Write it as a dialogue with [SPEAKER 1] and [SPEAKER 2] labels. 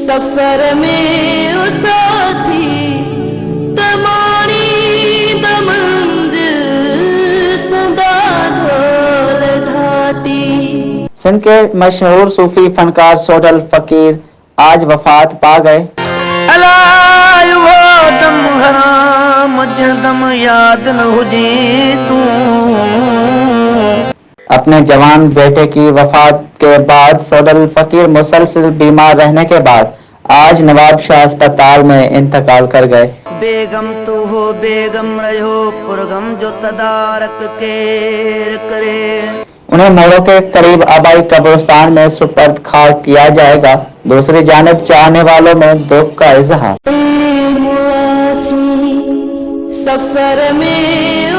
[SPEAKER 1] सफर में ओ साथी तमानी दमंजिल सदा ढोल ढाटी।
[SPEAKER 2] सिंध के मशहूर सूफी फनकार सोडल फकीर आज वफात पा गए।
[SPEAKER 3] वो दम हराम जदम याद न हुजी तू।
[SPEAKER 2] अपने जवान बेटे की वफात के बाद सोडल फकीर मुसलसल बीमार रहने के बाद आज नवाब शाह अस्पताल में इंतकाल कर गए।
[SPEAKER 3] बेगम तू हो बेगम रहो पुरगम जो तदारक केर करे।
[SPEAKER 2] उन्हें मोड़ों के करीब आबाई कब्रिस्तान में सुपर्द खाक किया जाएगा। दूसरी जानिब चाहने वालों में दुख का इजहार।
[SPEAKER 1] सफर में